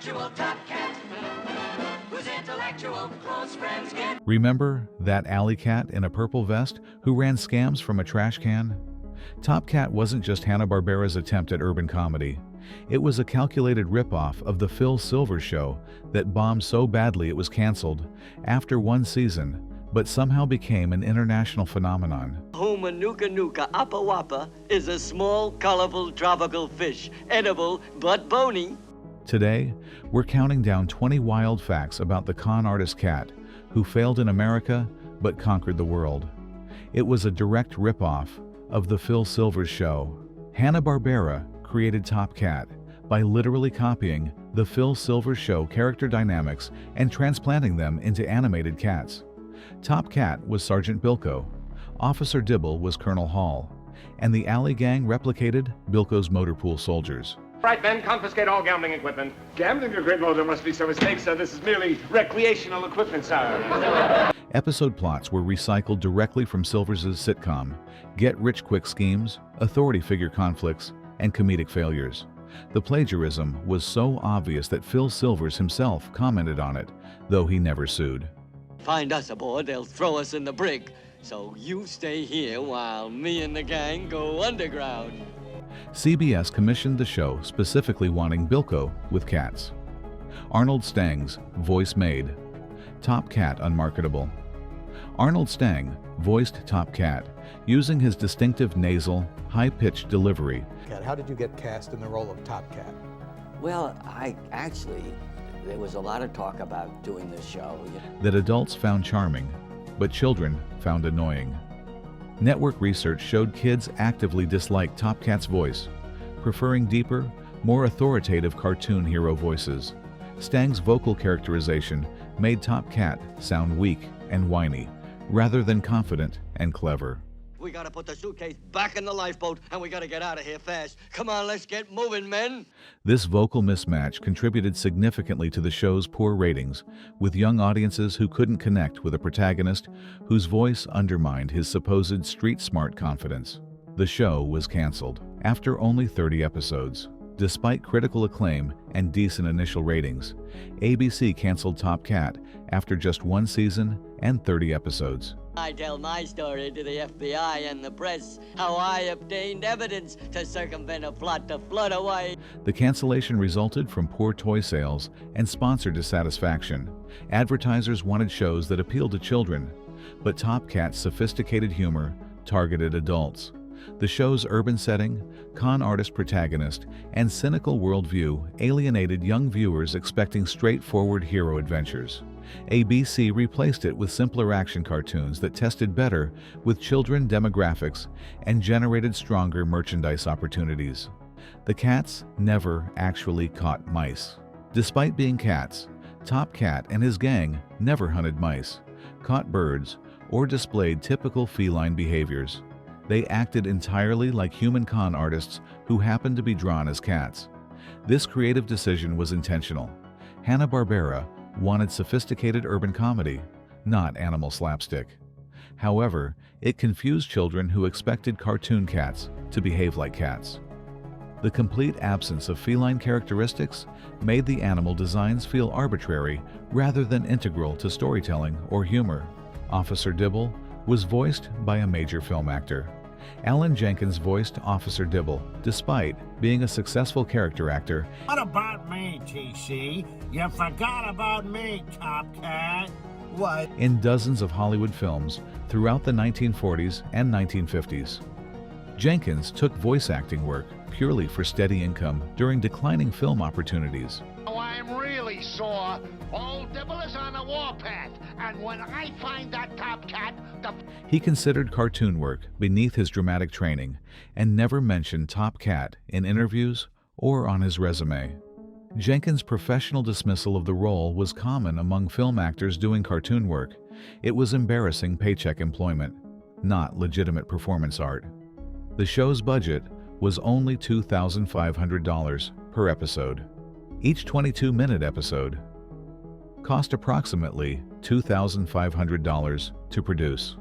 actual top cat, whose intellectual close friends get. Remember that alley cat in a purple vest who ran scams from a trash can? Top Cat wasn't just Hanna-Barbera's attempt at urban comedy. It was a calculated ripoff of the Phil Silvers Show that bombed so badly it was canceled after one season, but somehow became an international phenomenon. Homa Nuka Nuka Appa Wappa is a small, colorful tropical fish, edible but bony. Today, we're counting down 20 wild facts about the con artist cat who failed in America but conquered the world. It was a direct ripoff of the Phil Silvers Show. Hanna-Barbera created Top Cat by literally copying the Phil Silvers Show character dynamics and transplanting them into animated cats. Top Cat was Sergeant Bilco, Officer Dibble was Colonel Hall, and the alley gang replicated Bilco's motor pool soldiers. Right, men, confiscate all gambling equipment. Gambling equipment? Oh, there must be some mistake, sir. This is merely recreational equipment, sir. Episode plots were recycled directly from Silvers' sitcom, get-rich-quick schemes, authority figure conflicts, and comedic failures. The plagiarism was so obvious that Phil Silvers himself commented on it, though he never sued. Find us aboard, they'll throw us in the brig. So you stay here while me and the gang go underground. CBS commissioned the show specifically wanting Bilco with cats. Arnold Stang's voice made Top Cat unmarketable. Arnold Stang voiced Top Cat using his distinctive nasal, high-pitched delivery. How did you get cast in the role of Top Cat? Well, there was a lot of talk about doing this show. That adults found charming, but children found annoying. Network research showed kids actively disliked Top Cat's voice, preferring deeper, more authoritative cartoon hero voices. Stang's vocal characterization made Top Cat sound weak and whiny, rather than confident and clever. We gotta put the suitcase back in the lifeboat, and we gotta get out of here fast. Come on, let's get moving, men. This vocal mismatch contributed significantly to the show's poor ratings, with young audiences who couldn't connect with a protagonist whose voice undermined his supposed street-smart confidence. The show was canceled after only 30 episodes. Despite critical acclaim and decent initial ratings, ABC canceled Top Cat after just one season and 30 episodes. I tell my story to the FBI and the press, how I obtained evidence to circumvent a plot to flood away. The cancellation resulted from poor toy sales and sponsor dissatisfaction. Advertisers wanted shows that appealed to children, but Top Cat's sophisticated humor targeted adults. The show's urban setting, con artist protagonist, and cynical worldview alienated young viewers expecting straightforward hero adventures. ABC replaced it with simpler action cartoons that tested better with children demographics and generated stronger merchandise opportunities. The cats never actually caught mice. Despite being cats, Top Cat and his gang never hunted mice, caught birds, or displayed typical feline behaviors. They acted entirely like human con artists who happened to be drawn as cats. This creative decision was intentional. Hanna-Barbera wanted sophisticated urban comedy, not animal slapstick. However, it confused children who expected cartoon cats to behave like cats. The complete absence of feline characteristics made the animal designs feel arbitrary rather than integral to storytelling or humor. Officer Dibble was voiced by a major film actor. Alan Jenkins voiced Officer Dibble, despite being a successful character actor. What about me, TC? You forgot about me, Top Cat. What? In dozens of Hollywood films throughout the 1940s and 1950s. Jenkins took voice acting work purely for steady income during declining film opportunities. Oh, I'm really sore. Old Dibble is on the warpath, and when I find that Top Cat, He considered cartoon work beneath his dramatic training and never mentioned Top Cat in interviews or on his resume. Jenkins' professional dismissal of the role was common among film actors doing cartoon work. It was embarrassing paycheck employment, not legitimate performance art. The show's budget was only $2,500 per episode. Each 22-minute episode cost approximately $2,500 to produce.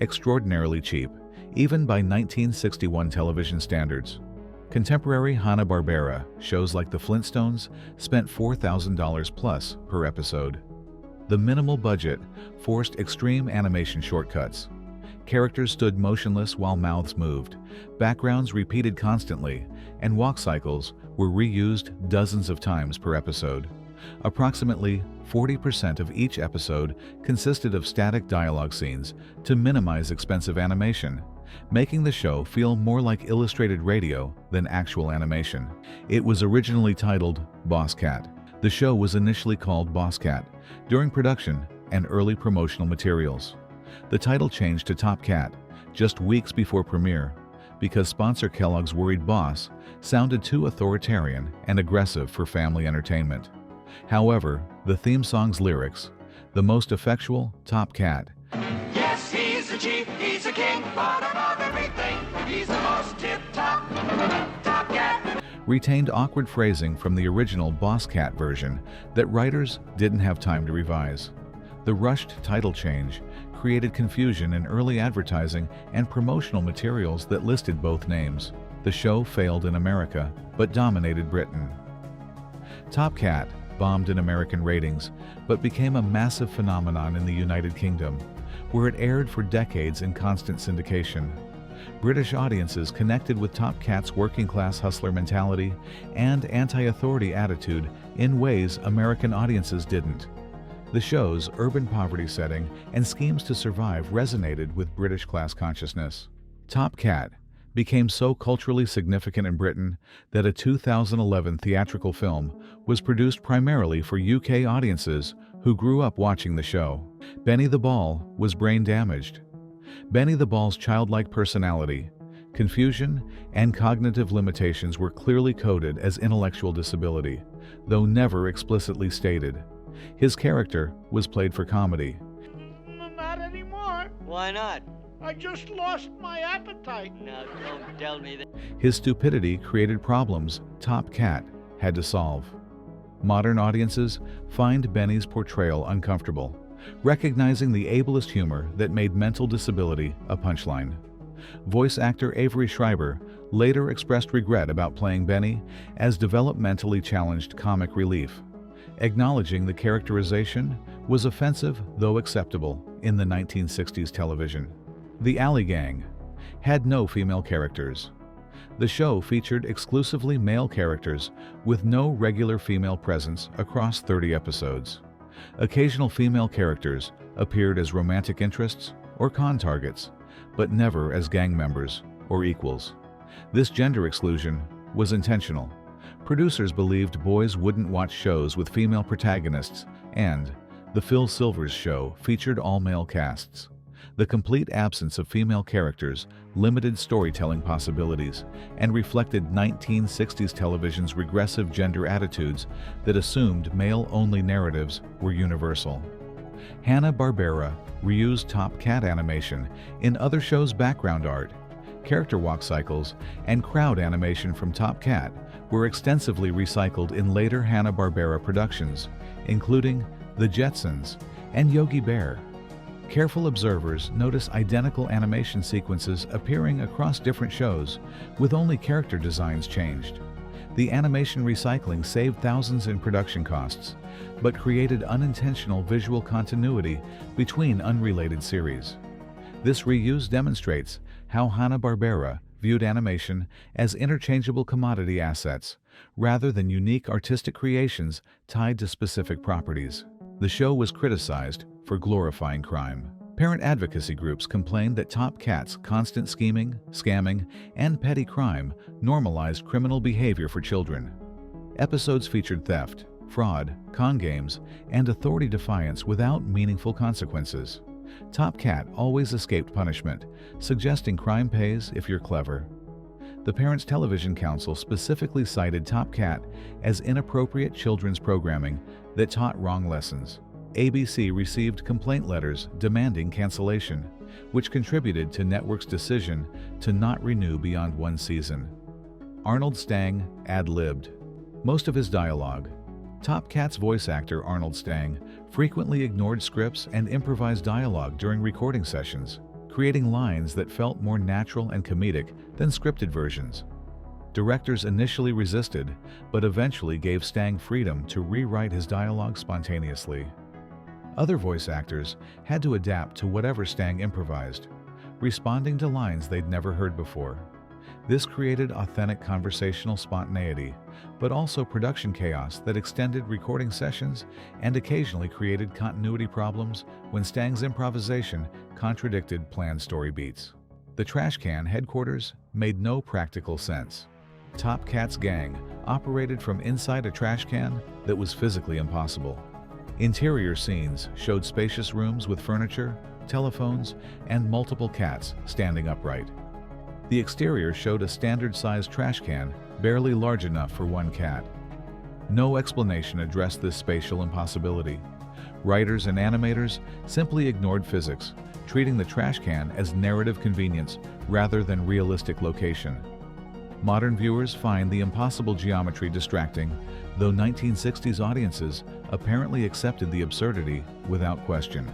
Extraordinarily cheap, even by 1961 television standards. Contemporary Hanna-Barbera shows like The Flintstones spent $4,000 plus per episode. The minimal budget forced extreme animation shortcuts. Characters stood motionless while mouths moved, backgrounds repeated constantly, and walk cycles were reused dozens of times per episode. Approximately 40% of each episode consisted of static dialogue scenes to minimize expensive animation, making the show feel more like illustrated radio than actual animation. It was originally titled Boss Cat. The show was initially called Boss Cat during production and early promotional materials. The title changed to Top Cat just weeks before premiere because sponsor Kellogg's worried Boss sounded too authoritarian and aggressive for family entertainment. However, the theme song's lyrics, the most effectual Top Cat, Yes, he's a chief, he's a king, but above everything, he's the most tip-top, top cat. retained awkward phrasing from the original Boss Cat version that writers didn't have time to revise. The rushed title change created confusion in early advertising and promotional materials that listed both names. The show failed in America, but dominated Britain. Top Cat bombed in American ratings, but became a massive phenomenon in the United Kingdom, where it aired for decades in constant syndication. British audiences connected with Top Cat's working-class hustler mentality and anti-authority attitude in ways American audiences didn't. The show's urban poverty setting and schemes to survive resonated with British class consciousness. Top Cat became so culturally significant in Britain that a 2011 theatrical film was produced primarily for UK audiences who grew up watching the show. Benny the Ball was brain damaged. Benny the Ball's childlike personality, confusion, and cognitive limitations were clearly coded as intellectual disability, though never explicitly stated. His character was played for comedy. Not anymore. Why not? I just lost my appetite. Now don't tell me that. His stupidity created problems Top Cat had to solve. Modern audiences find Benny's portrayal uncomfortable, recognizing the ableist humor that made mental disability a punchline. Voice actor Avery Schreiber later expressed regret about playing Benny as developmentally challenged comic relief, acknowledging the characterization was offensive though acceptable in the 1960s television. The Alley Gang had no female characters. The show featured exclusively male characters with no regular female presence across 30 episodes. Occasional female characters appeared as romantic interests or con targets, but never as gang members or equals. This gender exclusion was intentional. Producers believed boys wouldn't watch shows with female protagonists, and The Phil Silvers Show featured all-male casts. The complete absence of female characters limited storytelling possibilities and reflected 1960s television's regressive gender attitudes that assumed male-only narratives were universal. Hanna-Barbera reused Top Cat animation in other shows' background art. Character walk cycles and crowd animation from Top Cat were extensively recycled in later Hanna-Barbera productions, including The Jetsons and Yogi Bear. Careful observers notice identical animation sequences appearing across different shows, with only character designs changed. The animation recycling saved thousands in production costs, but created unintentional visual continuity between unrelated series. This reuse demonstrates how Hanna-Barbera viewed animation as interchangeable commodity assets, rather than unique artistic creations tied to specific properties. The show was criticized for glorifying crime. Parent advocacy groups complained that Top Cat's constant scheming, scamming, and petty crime normalized criminal behavior for children. Episodes featured theft, fraud, con games, and authority defiance without meaningful consequences. Top Cat always escaped punishment, suggesting crime pays if you're clever. The Parents Television Council specifically cited Top Cat as inappropriate children's programming that taught wrong lessons. ABC received complaint letters demanding cancellation, which contributed to network's decision to not renew beyond one season. Arnold Stang ad-libbed most of his dialogue. Top Cat's voice actor Arnold Stang frequently ignored scripts and improvised dialogue during recording sessions, creating lines that felt more natural and comedic than scripted versions. Directors initially resisted, but eventually gave Stang freedom to rewrite his dialogue spontaneously. Other voice actors had to adapt to whatever Stang improvised, responding to lines they'd never heard before. This created authentic conversational spontaneity, but also production chaos that extended recording sessions and occasionally created continuity problems when Stang's improvisation contradicted planned story beats. The trash can headquarters made no practical sense. Top Cat's gang operated from inside a trash can that was physically impossible. Interior scenes showed spacious rooms with furniture, telephones, and multiple cats standing upright. The exterior showed a standard-sized trash can, barely large enough for one cat. No explanation addressed this spatial impossibility. Writers and animators simply ignored physics, treating the trash can as narrative convenience rather than realistic location. Modern viewers find the impossible geometry distracting, though 1960s audiences apparently accepted the absurdity without question.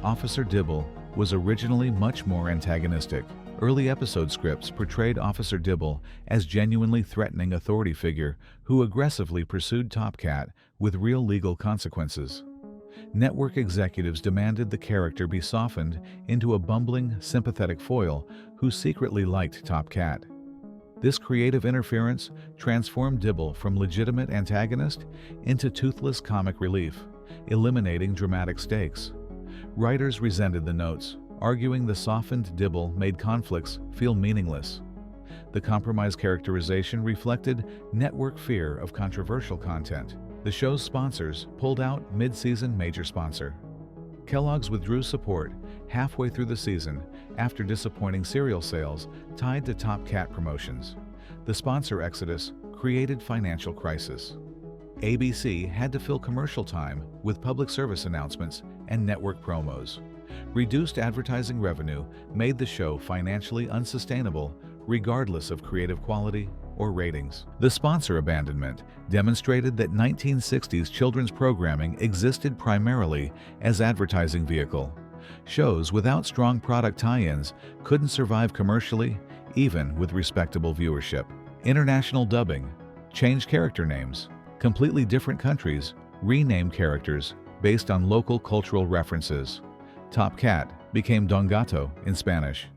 Officer Dibble was originally much more antagonistic. Early episode scripts portrayed Officer Dibble as genuinely threatening authority figure who aggressively pursued Top Cat with real legal consequences. Network executives demanded the character be softened into a bumbling, sympathetic foil who secretly liked Top Cat. This creative interference transformed Dibble from legitimate antagonist into toothless comic relief, eliminating dramatic stakes. Writers resented the notes, arguing the softened Dibble made conflicts feel meaningless. The compromise characterization reflected network fear of controversial content. The show's sponsors pulled out mid-season major sponsor. Kellogg's withdrew support halfway through the season after disappointing cereal sales tied to Top Cat promotions. The sponsor exodus created financial crisis. ABC had to fill commercial time with public service announcements and network promos. Reduced advertising revenue made the show financially unsustainable regardless of creative quality or ratings. The sponsor abandonment demonstrated that 1960s children's programming existed primarily as advertising vehicle. Shows without strong product tie-ins couldn't survive commercially, even with respectable viewership. International dubbing, changed character names, completely different countries renamed characters based on local cultural references. Top Cat became Don Gato in Spanish,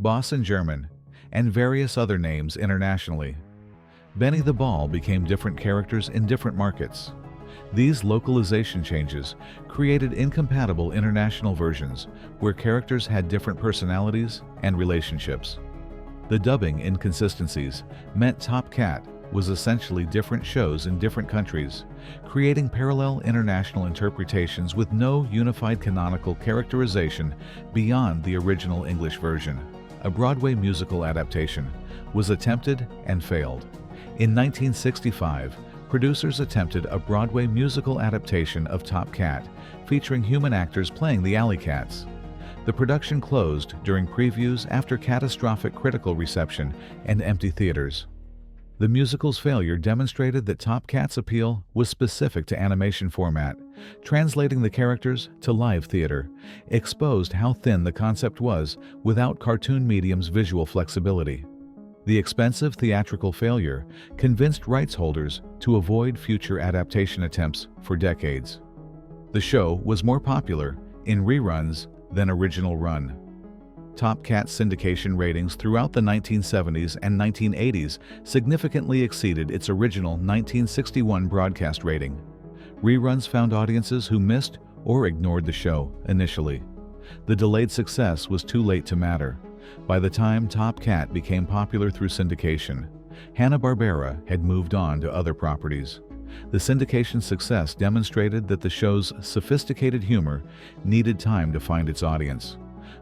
Boss in German, and various other names internationally. Benny the Ball became different characters in different markets. These localization changes created incompatible international versions where characters had different personalities and relationships. The dubbing inconsistencies meant Top Cat was essentially different shows in different countries, creating parallel international interpretations with no unified canonical characterization beyond the original English version. A Broadway musical adaptation was attempted and failed. In 1965, producers attempted a Broadway musical adaptation of Top Cat, featuring human actors playing the alley cats. The production closed during previews after catastrophic critical reception and empty theaters. The musical's failure demonstrated that Top Cat's appeal was specific to animation format. Translating the characters to live theater exposed how thin the concept was without cartoon medium's visual flexibility. The expensive theatrical failure convinced rights holders to avoid future adaptation attempts for decades. The show was more popular in reruns than original run. Top Cat's syndication ratings throughout the 1970s and 1980s significantly exceeded its original 1961 broadcast rating. Reruns found audiences who missed or ignored the show initially. The delayed success was too late to matter. By the time Top Cat became popular through syndication, Hanna-Barbera had moved on to other properties. The syndication success demonstrated that the show's sophisticated humor needed time to find its audience.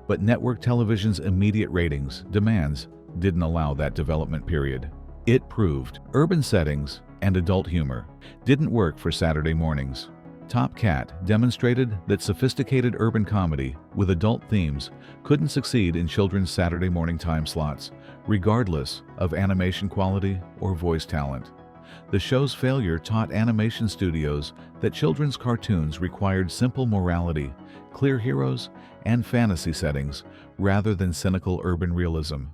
But network television's immediate ratings demands didn't allow that development period. It proved urban settings and adult humor didn't work for Saturday mornings. Top Cat demonstrated that sophisticated urban comedy with adult themes couldn't succeed in children's Saturday morning time slots, regardless of animation quality or voice talent. The show's failure taught animation studios that children's cartoons required simple morality, clear heroes, and fantasy settings rather than cynical urban realism.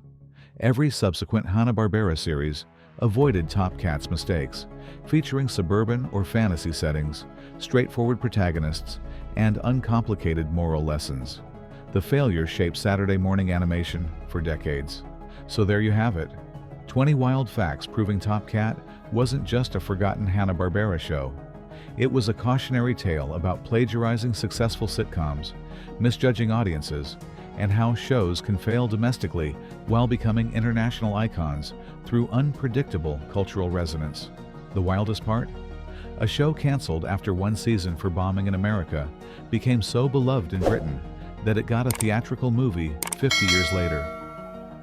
Every subsequent Hanna-Barbera series avoided Top Cat's mistakes, featuring suburban or fantasy settings, straightforward protagonists, and uncomplicated moral lessons. The failure shaped Saturday morning animation for decades. So there you have it. 20 wild facts proving Top Cat wasn't just a forgotten Hanna-Barbera show. It was a cautionary tale about plagiarizing successful sitcoms, misjudging audiences, and how shows can fail domestically while becoming international icons through unpredictable cultural resonance. The wildest part? A show canceled after one season for bombing in America became so beloved in Britain that it got a theatrical movie 50 years later.